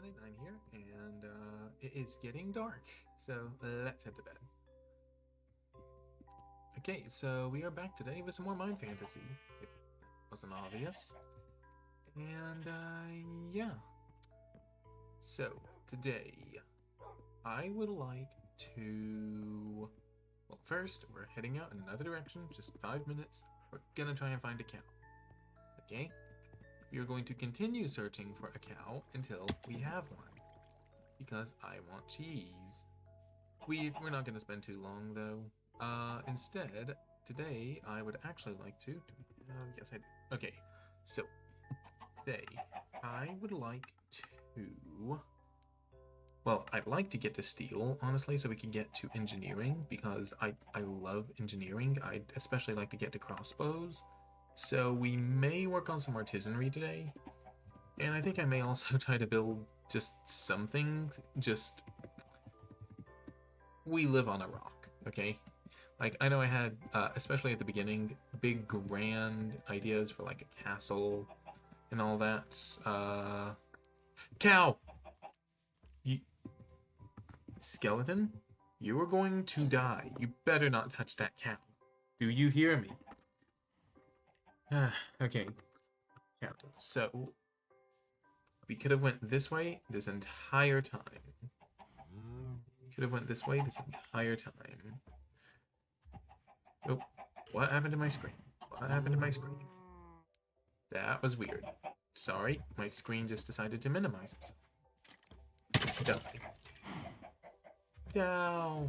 everybody, Nine here, and it is getting dark, so let's head to bed. Okay, so we are back today with some more Mind Fantasy, if that wasn't obvious. And yeah. So today, I would like to. Well, first, we're heading out in another direction, just 5 minutes. We're gonna try and find a cow. Okay? We are going to continue searching for a cow until we have one. Because I want cheese. We're not going to spend too long, though. Instead, today, I would actually like to... yes, I do. Okay, so, today, I would like to... Well, I'd like to get to steel, honestly, so we can get to engineering, because I love engineering. I'd especially like to get to crossbows. So we may work on some artisanry today. And I think I may also try to build just something, just... We live on a rock, okay? Like, I know I had, especially at the beginning, big grand ideas for, like, a castle and all that. Cow! You... Skeleton? You are going to die. You better not touch that cow. Do you hear me? Okay. Cow. So, we could have went this way this entire time. Could have went this way this entire time. Oh, what happened to my screen? What happened to my screen? That was weird. Sorry, my screen just decided to minimize itself. Die. Cow!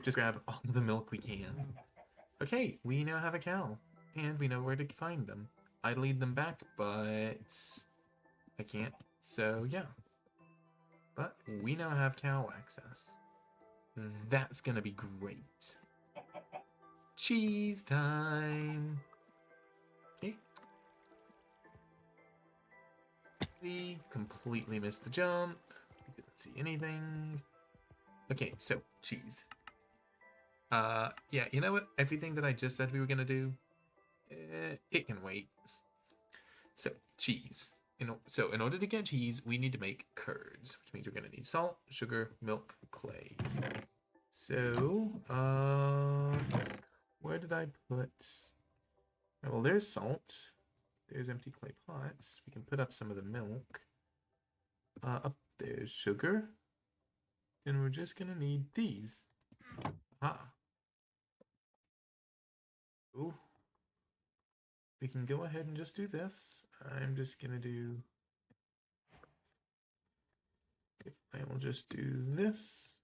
Just grab all the milk we can. Okay, we now have a cow. And we know where to find them. I'd lead them back, but... I can't. So, yeah. But we now have cow access. That's gonna be great. Cheese time! Okay. We completely missed the jump. We didn't see anything. Okay, so, cheese. Yeah, you know what? Everything that I just said we were gonna do, it can wait. So, cheese. So, in order to get cheese, we need to make curds, which means we're gonna need salt, sugar, milk, clay. So, where did I put... Well, there's salt. There's empty clay pots. We can put up some of the milk. Up there's sugar. And we're just gonna need these. Ah. Ooh. We can go ahead and just do this. I'm just gonna do... I will just do this.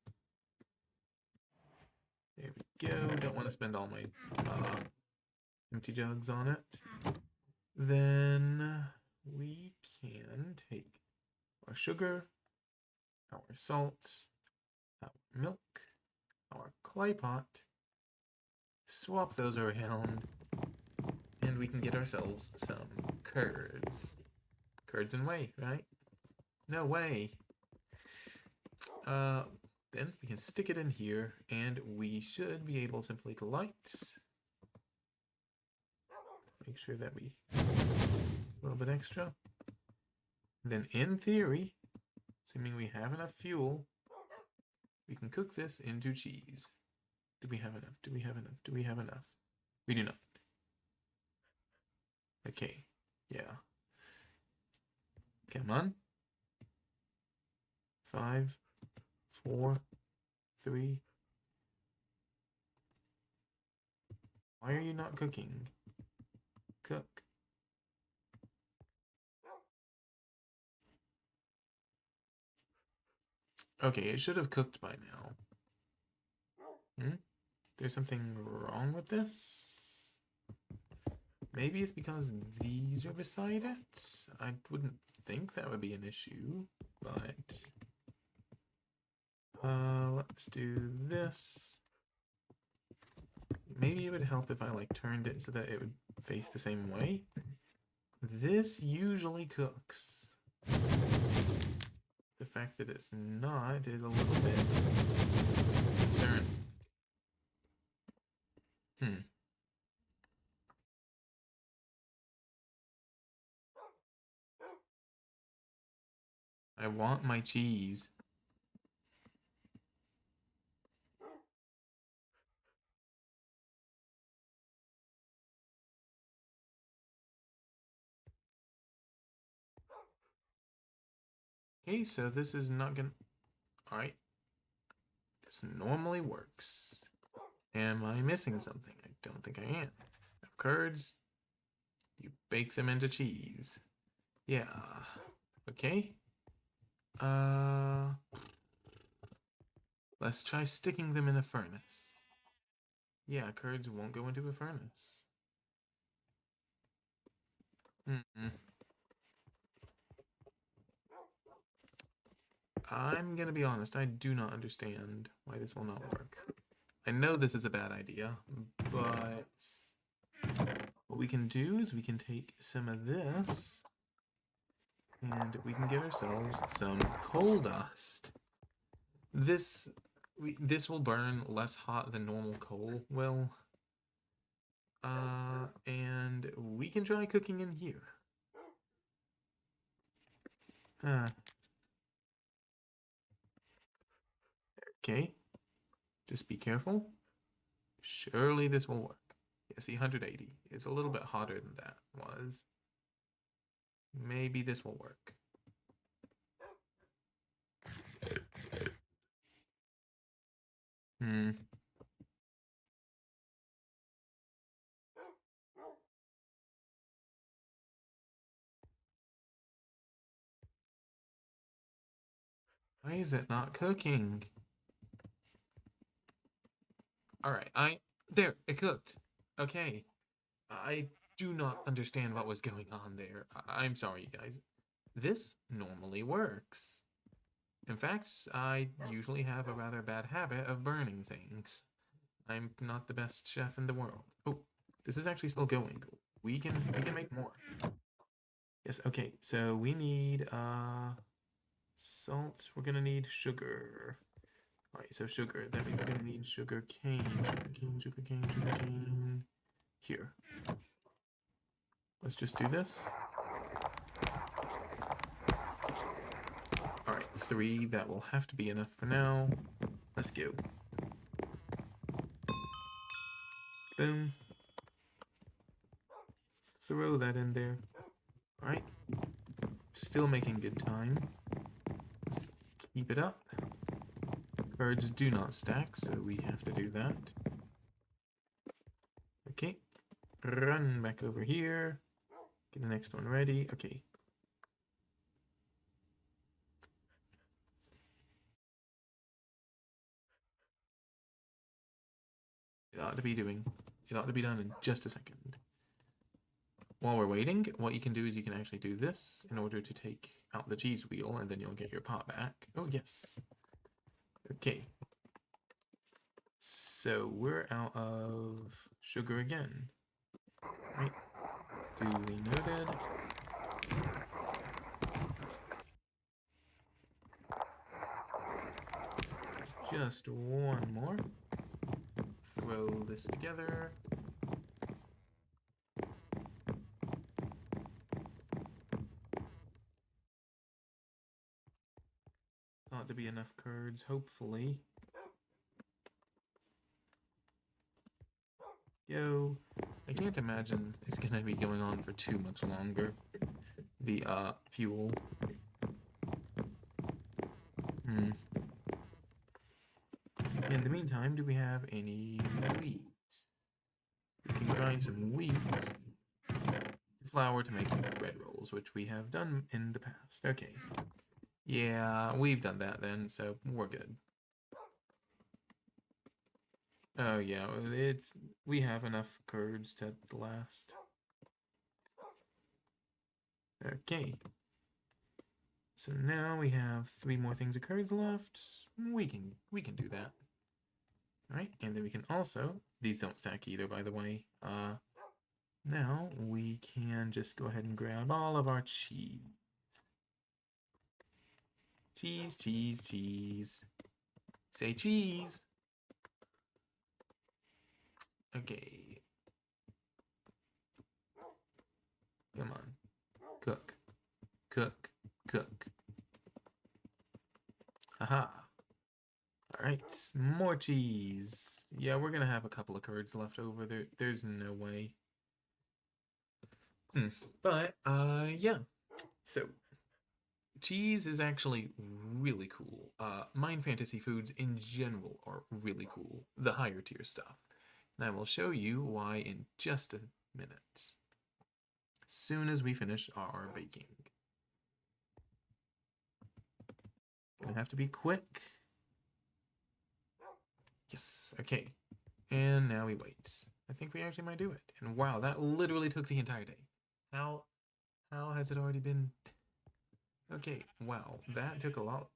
There we go. Don't want to spend all my empty jugs on it. Then we can take our sugar, our salt, our milk, our clay pot, swap those around, and we can get ourselves some curds. Curds and whey, right? No way. Then we can stick it in here, and we should be able simply to light. Make sure that we... a little bit extra. Then in theory, assuming we have enough fuel, we can cook this into cheese. Do we have enough? Do we have enough? Do we have enough? We do not. Okay, yeah. Come on. 5, 4, 3. Why are you not cooking? Cook. Okay, it should have cooked by now. There's something wrong with this? Maybe it's because these are beside it? I wouldn't think that would be an issue, but... let's do this. Maybe it would help if I, like, turned it so that it would face the same way. This usually cooks. The fact that it's not is a little bit concerning. I want my cheese. Okay, so this is not gonna... Alright. This normally works. Am I missing something? I don't think I am. Curds. You bake them into cheese. Yeah. Okay. Uh... Let's try sticking them in a furnace. Yeah, curds won't go into a furnace. I'm gonna be honest, I do not understand why this will not work. I know this is a bad idea, but what we can do is we can take some of this and we can get ourselves some coal dust. This will burn less hot than normal coal will. And we can try cooking in here. Okay. Just be careful. Surely this will work. Yeah, see, 180. It's a little bit hotter than that was. Maybe this will work. Hmm. Why is it not cooking? Alright, there, it cooked. Okay. I do not understand what was going on there. I'm sorry, guys. This normally works. In fact, I usually have a rather bad habit of burning things. I'm not the best chef in the world. Oh, this is actually still going. We can make more. Yes, okay. So we need salt. We're gonna need sugar. Alright, so sugar. That means we're gonna need sugar cane. Sugar cane. Here. Let's just do this. Alright, 3. That will have to be enough for now. Let's go. Boom. Throw that in there. Alright. Still making good time. Let's keep it up. Cards do not stack, so we have to do that. Okay. Run back over here. Get the next one ready. Okay. It ought to be done in just a second. While we're waiting, what you can do is you can actually do this in order to take out the cheese wheel, and then you'll get your pot back. Oh, yes. Okay. So we're out of sugar again. Right. Duly noted. Just one more. Throw this together. Ought to be enough curds, hopefully. Yo, I can't imagine it's gonna be going on for too much longer. The fuel. In the meantime, do we have any wheat? We can grind some wheat flour to make bread rolls, which we have done in the past. Okay. Yeah, we've done that then, so we're good. Oh yeah, we have enough curds to last. Okay. So now we have 3 more things of curds left. We can do that. Alright, and then we can also, these don't stack either, by the way. Now we can just go ahead and grab all of our cheese. Cheese, cheese, cheese. Say cheese. Okay. Come on. Cook. Cook. Cook. Aha. Alright, more cheese. Yeah, we're gonna have a couple of curds left over. There's no way. But, yeah. So, cheese is actually really cool. Mine Fantasy foods in general are really cool. The higher tier stuff. And I will show you why in just a minute. Soon as we finish our baking. Gonna have to be quick. Yes, okay. And now we wait. I think we actually might do it. And wow, that literally took the entire day. How has it already been? Okay, wow, that took a lot.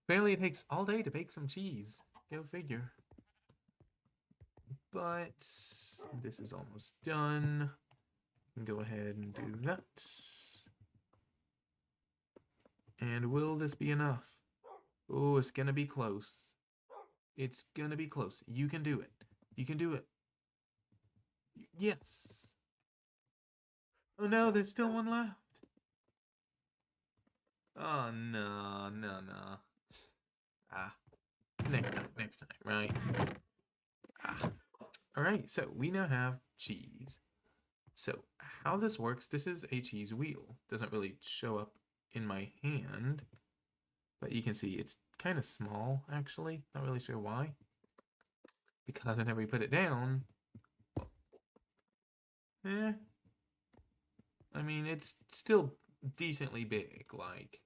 Apparently it takes all day to bake some cheese. Go figure. But this is almost done. Go ahead and do that. And will this be enough? Oh, it's gonna be close. It's gonna be close. You can do it. You can do it. Yes. Oh no, there's still one left. Oh no, no, no. Ah, next time, right? Ah. All right, so we now have cheese. So how this works, this is a cheese wheel. Doesn't really show up in my hand, but you can see it's kind of small, actually. Not really sure why. Because whenever you put it down, eh, I mean, it's still decently big. Like,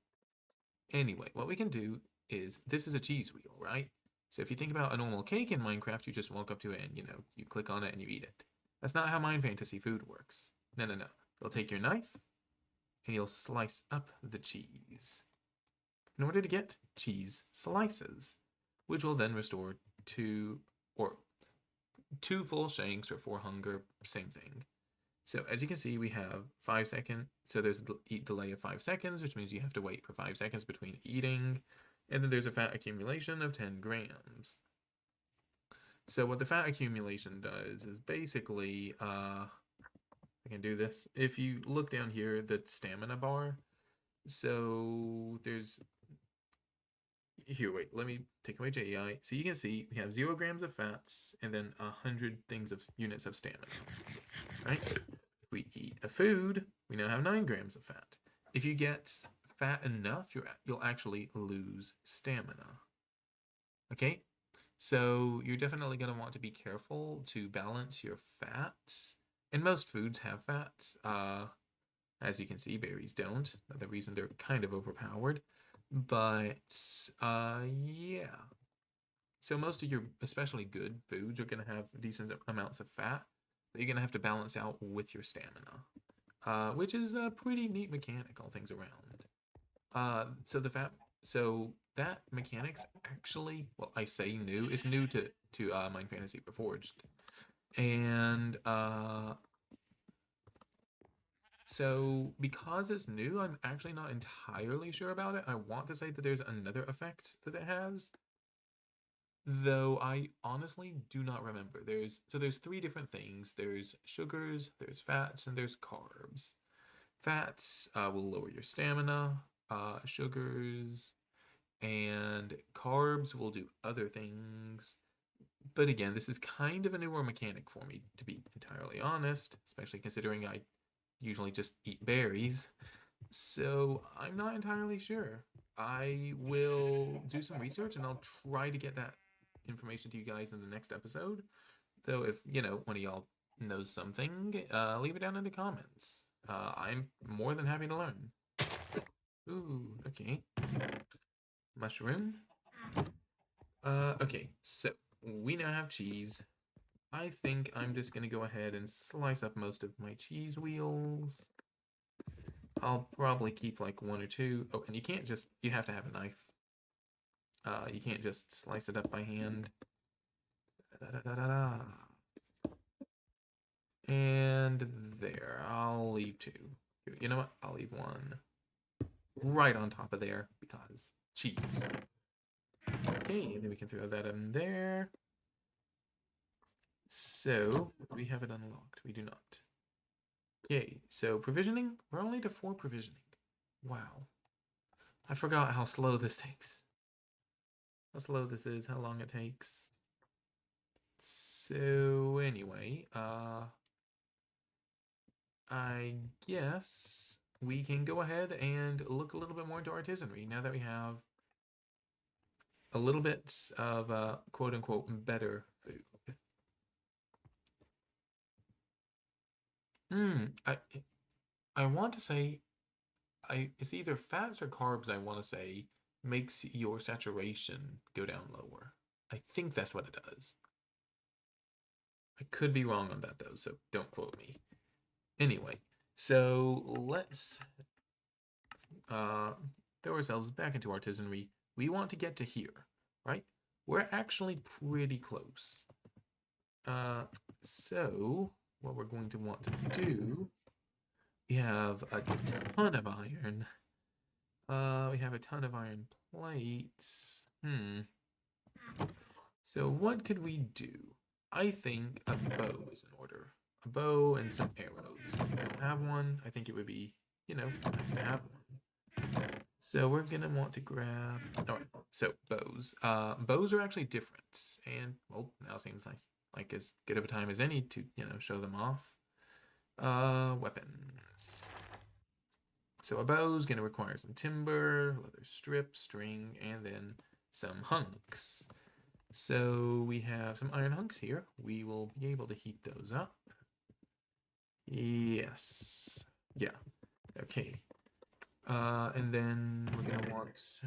anyway, what we can do is, this is a cheese wheel, right? So if you think about a normal cake in Minecraft, you just walk up to it and, you click on it and you eat it. That's not how Mine Fantasy food works. No, no, no. You'll take your knife and you'll slice up the cheese in order to get cheese slices, which will then restore two full shanks or 4 hunger, same thing. So as you can see, we have 5 second. So there's a eat delay of 5 seconds, which means you have to wait for 5 seconds between eating. And then there's a fat accumulation of 10 grams. So what the fat accumulation does is basically, I can do this. If you look down here, the stamina bar. So there's, here, wait, let me take away JEI. So you can see we have 0 grams of fats and then 100 units of stamina, right? If we eat a food, we now have 9 grams of fat. If you get fat enough, you'll actually lose stamina. Okay, so you're definitely going to want to be careful to balance your fats. And most foods have fat. As you can see, berries don't. Another reason they're kind of overpowered. But, yeah. So most of your especially good foods are going to have decent amounts of fat that you're going to have to balance out with your stamina, which is a pretty neat mechanic, all things around. So that mechanics actually, well, I say new, is new to MineFantasy Reforged. And, so because it's new, I'm actually not entirely sure about it. I want to say that there's another effect that it has, though I honestly do not remember. There's 3 different things. There's sugars, there's fats, and there's carbs. Fats will lower your stamina. Sugars and carbs will do other things. But again, this is kind of a newer mechanic for me, to be entirely honest, especially considering I usually just eat berries. So I'm not entirely sure. I will do some research and I'll try to get that information to you guys in the next episode. Though if, one of y'all knows something, leave it down in the comments. I'm more than happy to learn. Ooh, okay. Mushroom. Okay, so we now have cheese. I think I'm just gonna go ahead and slice up most of my cheese wheels. I'll probably keep like 1 or 2. Oh, and you have to have a knife. You can't just slice it up by hand. Da-da-da-da-da. And there, I'll leave 2. You know what? I'll leave 1 right on top of there because cheese. Okay, then we can throw that in there. So, we have it unlocked. We do not. Okay, so provisioning, we're only to 4 provisioning. Wow. I forgot how slow this takes. how slow this is, how long it takes. So anyway, I guess we can go ahead and look a little bit more into artisanry now that we have a little bit of quote unquote better food. I want to say it's either fats or carbs, I want to say, makes your saturation go down lower. I think that's what it does. I could be wrong on that though, so don't quote me. Anyway, so let's uh, throw ourselves back into artisanry. We want to get to here, right? We're actually pretty close. So what we're going to want to do, we have a ton of iron. We have a ton of iron plates. So what could we do? I think a bow is in order. A bow and some arrows. If we don't have one, I think it would be, nice to have one. So we're gonna want to grab. Alright, so bows. Bows are actually different, and well, now seems nice. Like as good of a time as any to, show them off. Weapons. So a bow's gonna require some timber, leather strip, string, and then some hunks. So we have some iron hunks here. We will be able to heat those up. Yes. Yeah. Okay. And then we're gonna want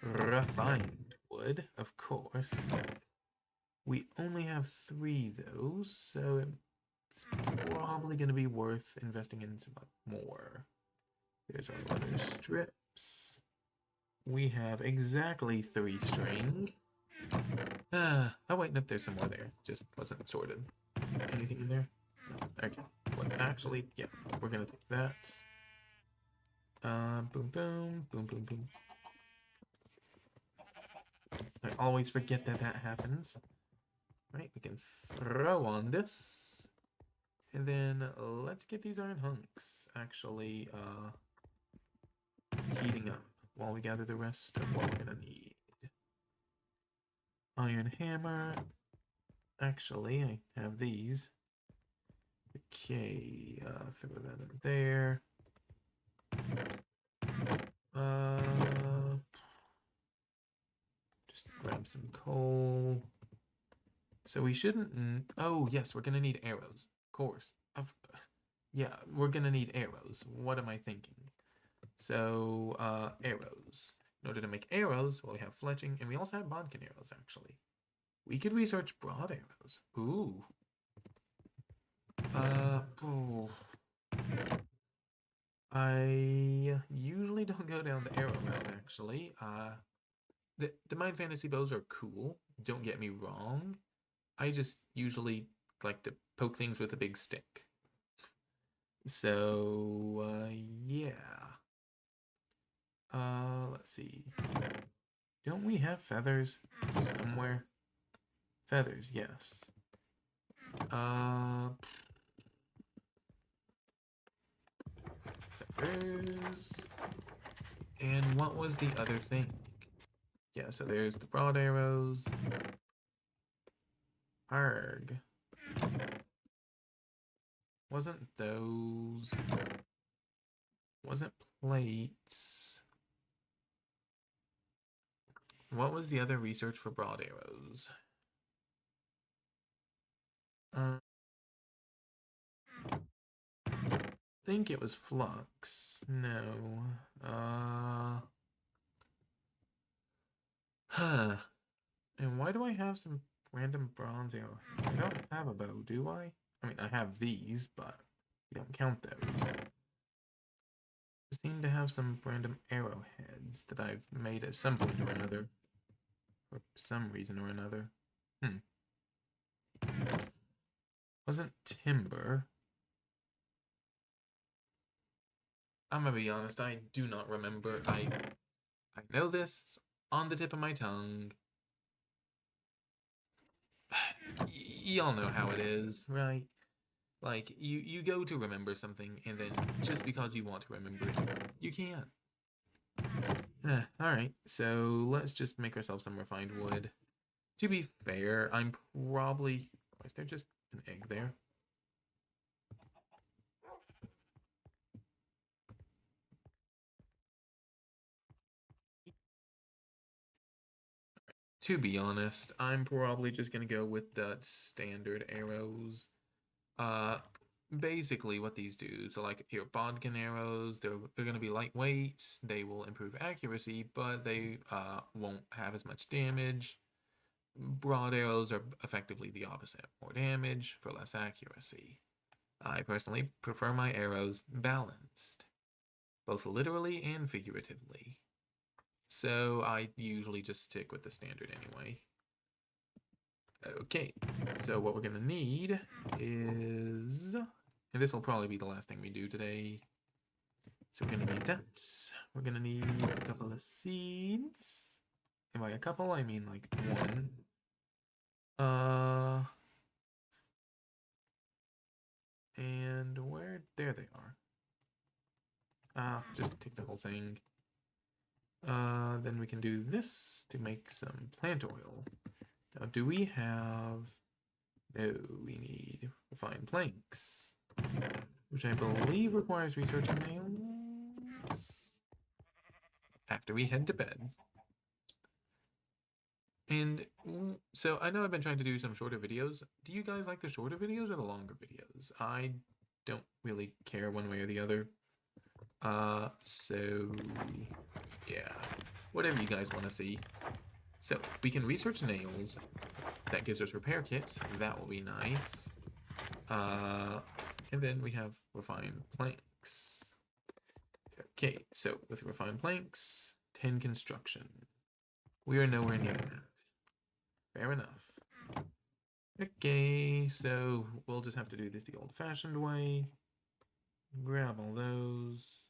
refined wood, of course. We only have 3 though, so it's probably gonna be worth investing in some more. There's our leather strips. We have exactly 3 string. Oh wait, nope, there's some more there. Just wasn't sorted. Anything in there? No. Okay. Well, actually, yeah, we're gonna take that. Boom, boom, boom, boom, boom. I always forget that happens. Right, we can throw on this. And then let's get these iron hunks actually heating up while we gather the rest of what we're gonna need. Iron hammer. Actually, I have these. Okay, throw that in there. Just grab some coal. So we shouldn't. Oh yes, we're gonna need arrows. Of course. Yeah, we're gonna need arrows. What am I thinking? So arrows. In order to make arrows, well, we have fletching, and we also have bodkin arrows. Actually, we could research broad arrows. Ooh. Oh. I usually don't go down the arrow route. Actually, the MineFantasy bows are cool. Don't get me wrong. I just usually like to poke things with a big stick. So, yeah. Let's see. Don't we have feathers somewhere? Feathers, yes. Feathers. And what was the other thing? Yeah, so there's the broad arrows. Arg. Wasn't those... Wasn't plates. What was the other research for broad arrows? I think it was flux. No. Huh. And why do I have some random bronze arrow? I don't have a bow, do I? I mean, I have these, but we don't count those. I seem to have some random arrowheads that I've made at some point or another. For some reason or another. Wasn't timber. I'm gonna be honest, I do not remember. I know this on the tip of my tongue. Y'all know how it is, right? Like, you go to remember something, and then just because you want to remember it, you can't. Alright, so let's just make ourselves some refined wood. To be fair, I'm probably... Is there just an egg there? To be honest, I'm probably just gonna go with the standard arrows. Uh, Basically what these do, so like your bodkin arrows, they're gonna be lightweight, they will improve accuracy, but they won't have as much damage. Broad arrows are effectively the opposite, more damage for less accuracy. I personally prefer my arrows balanced, both literally and figuratively. So I usually just stick with the standard anyway. Okay, so what we're gonna need is, and this will probably be the last thing we do today. So we're gonna need that. We're gonna need a couple of seeds. And by a couple, I mean like one. And where? There they are. Just take the whole thing. Then we can do this to make some plant oil. Now, do we have... No, we need refined planks, which I believe requires researching nails after we head to bed. And so I know I've been trying to do some shorter videos. Do you guys like the shorter videos or the longer videos? I don't really care one way or the other. So yeah, whatever you guys want to see. So we can research nails. That gives us repair kits. That will be nice. And then we have refined planks. Okay, so with refined planks, 10 construction. We are nowhere near that. Fair enough. Okay, so we'll just have to do this the old-fashioned way. Grab all those.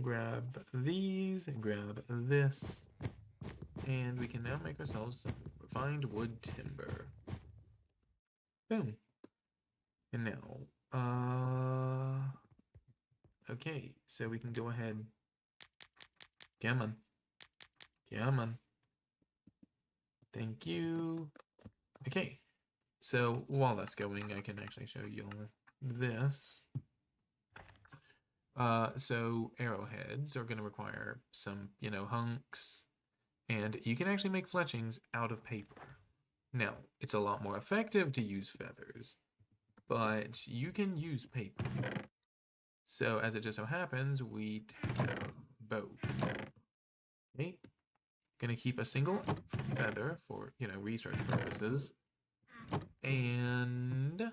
Grab these, and grab this. And we can now make ourselves some refined wood timber. Boom. And now, okay, so we can go ahead. Come on. Come on. Thank you. Okay, so while that's going, I can actually show you all this. So arrowheads are going to require some, hunks. And you can actually make fletchings out of paper. Now, it's a lot more effective to use feathers, but you can use paper. So as it just so happens, we have both. Okay, gonna keep a single feather for, research purposes. And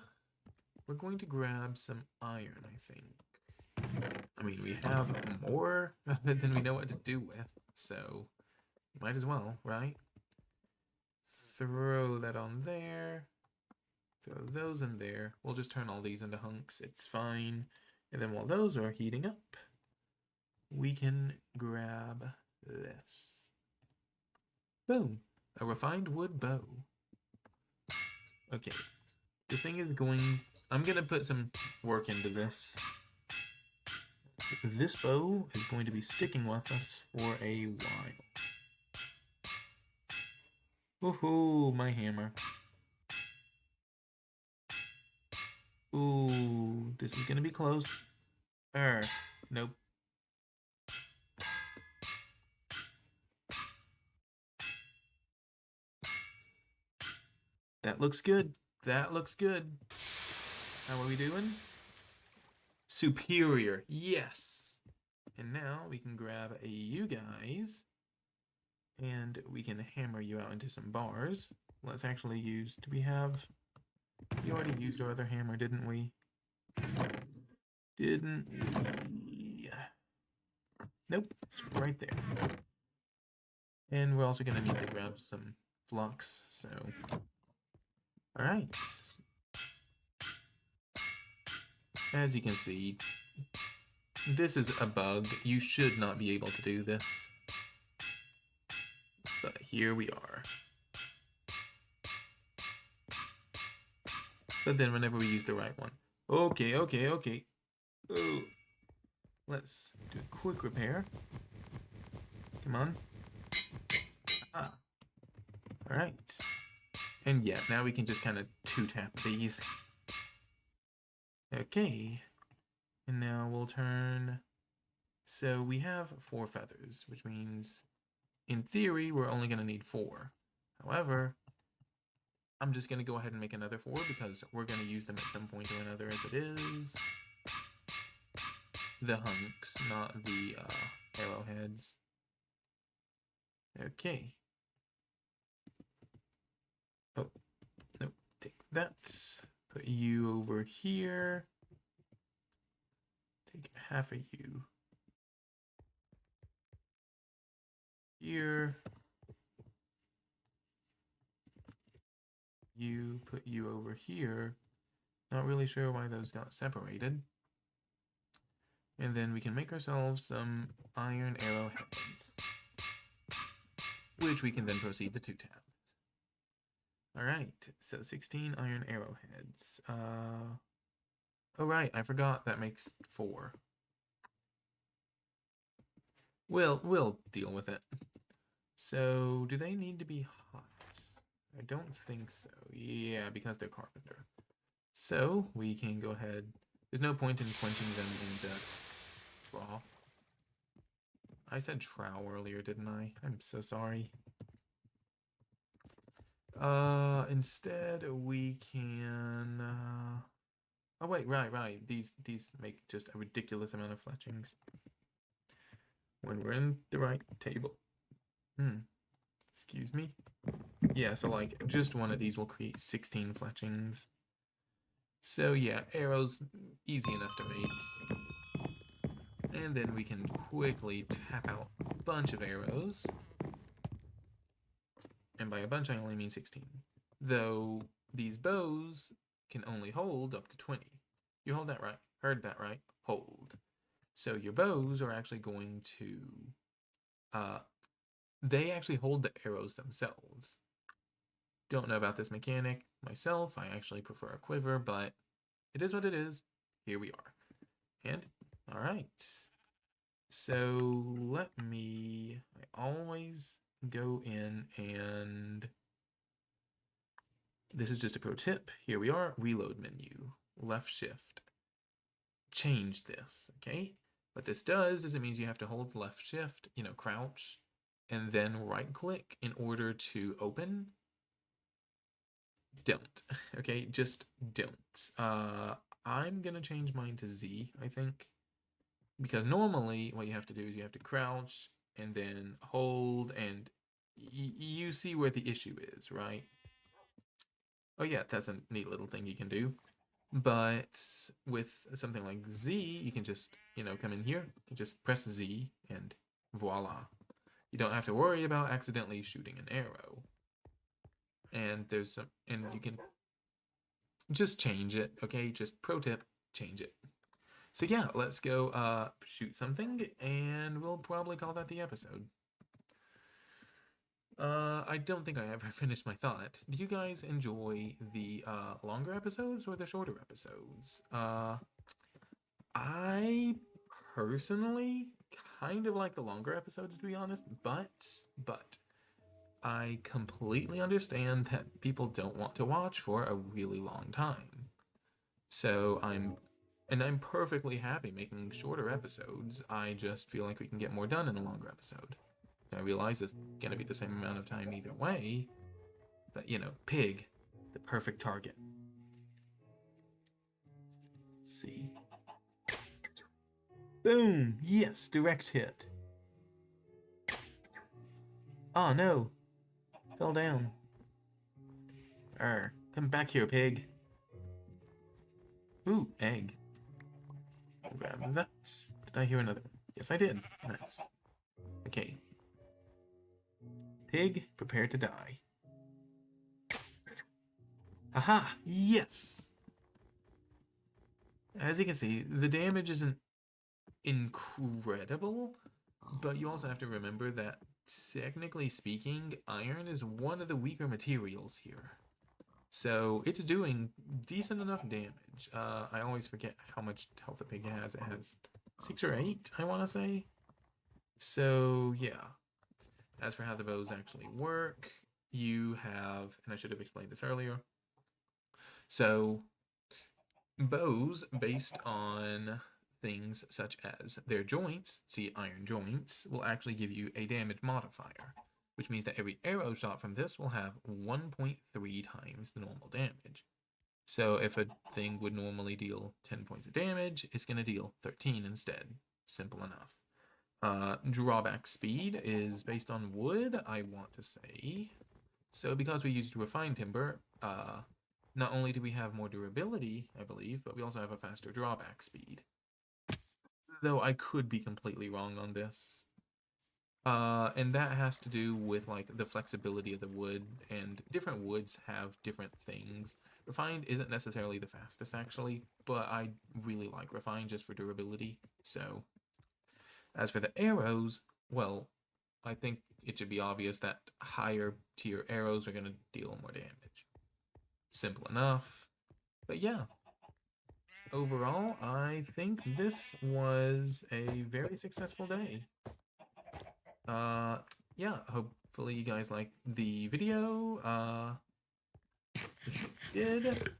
we're going to grab some iron, I think. I mean, we have more of it than we know what to do with, so might as well, right? Throw that on there. Throw those in there. We'll just turn all these into hunks. It's fine. And then while those are heating up, we can grab this. Boom. A refined wood bow. Okay. This thing is going... I'm going to put some work into this. This bow is going to be sticking with us for a while. Woohoo, my hammer. Ooh, this is gonna be close. Nope. That looks good. That looks good. How are we doing? Superior. Yes. And now we can grab you guys. And we can hammer you out into some bars. Let's actually use... Do we have... We already used our other hammer, didn't we? Didn't we? Nope. It's right there. And we're also going to need to grab some flux, so... Alright. As you can see, this is a bug. You should not be able to do this. But here we are. But then whenever we use the right one. Okay. Oh. let's do a quick repair. Come on. Ah, all right. And yeah, now we can just kind of two-tap these. Okay. And now we'll turn... So we have 4 feathers, which means, in theory, we're only going to need 4. However, I'm just going to go ahead and make another 4 because we're going to use them at some point or another as it is. The hunks, not the arrowheads. Okay. Oh, nope. Take that. Put you over here. Take half of you. Here. You put you over here. Not really sure why those got separated. And then we can make ourselves some iron arrowheads, which we can then proceed to two-tap. Alright, so 16 iron arrowheads. Oh right, I forgot that makes 4. We'll deal with it. So, do they need to be hot? I don't think so. Yeah, because they're carpenter. So, we can go ahead. There's no point in quenching them into froth. I said trow earlier, didn't I? I'm so sorry. Instead we can, oh wait, right. These make just a ridiculous amount of fletchings. When we're in the right table. Excuse me. Yeah, so like, just one of these will create 16 fletchings. So yeah, arrows, easy enough to make. And then we can quickly tap out a bunch of arrows. And by a bunch, I only mean 16. Though these bows can only hold up to 20. You hold that right. Heard that right. Hold. So your bows are actually going to... they actually hold the arrows themselves. Don't know about this mechanic myself. I actually prefer a quiver, but it is what it is. Here we are. And, alright. So, let me... I always go in and... This is just a pro tip. Here we are, reload menu, left shift. Change this, okay? What this does is it means you have to hold left shift, crouch, and then right click in order to open. Don't, okay? Just don't. I'm gonna change mine to Z, I think. Because normally what you have to do is you have to crouch and then hold, and you see where the issue is, right? Oh yeah, that's a neat little thing you can do. But with something like Z, you can just, come in here, you just press Z, and voila. You don't have to worry about accidentally shooting an arrow. And and you can just change it, okay? Just pro tip, change it. So yeah, let's go shoot something, and we'll probably call that the episode. I don't think I ever finished my thought. Do you guys enjoy the longer episodes or the shorter episodes? I personally kind of like the longer episodes, to be honest, but I completely understand that people don't want to watch for a really long time. So I'm perfectly happy making shorter episodes. I just feel like we can get more done in a longer episode. I realize it's gonna be the same amount of time either way, but pig, the perfect target. See? Boom! Yes, direct hit. Oh no! Fell down. Come back here, pig. Ooh, egg. Grab that. Did I hear another one? Yes, I did. Nice. Okay. Pig, prepare to die. Haha! Yes! As you can see, the damage isn't incredible, but you also have to remember that, technically speaking, iron is one of the weaker materials here. So it's doing decent enough damage. I always forget how much health a pig has. It has 6 or 8, I want to say. So, yeah. As for how the bows actually work, you have, and I should have explained this earlier. So, bows based on things such as their joints, see iron joints, will actually give you a damage modifier, which means that every arrow shot from this will have 1.3 times the normal damage. So if a thing would normally deal 10 points of damage, it's going to deal 13 instead. Simple enough. Drawback speed is based on wood, I want to say. So because we used refined timber, not only do we have more durability, I believe, but we also have a faster drawback speed. Though I could be completely wrong on this. And that has to do with like the flexibility of the wood, and different woods have different things. Refined isn't necessarily the fastest actually, but I really like refined just for durability. So as for the arrows, well, I think it should be obvious that higher tier arrows are going to deal more damage. Simple enough. But yeah, overall, I think this was a very successful day. Uh, yeah, hopefully you guys liked the video. If you did,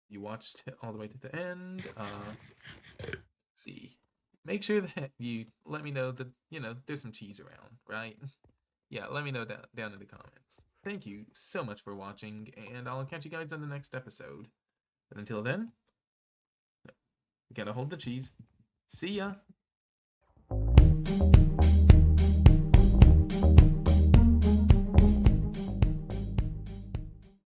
you watched it all the way to the end. Let's see. Make sure that you let me know that, there's some cheese around, right? Yeah, let me know down in the comments. Thank you so much for watching, and I'll catch you guys in the next episode. But until then, we gotta hold the cheese. See ya!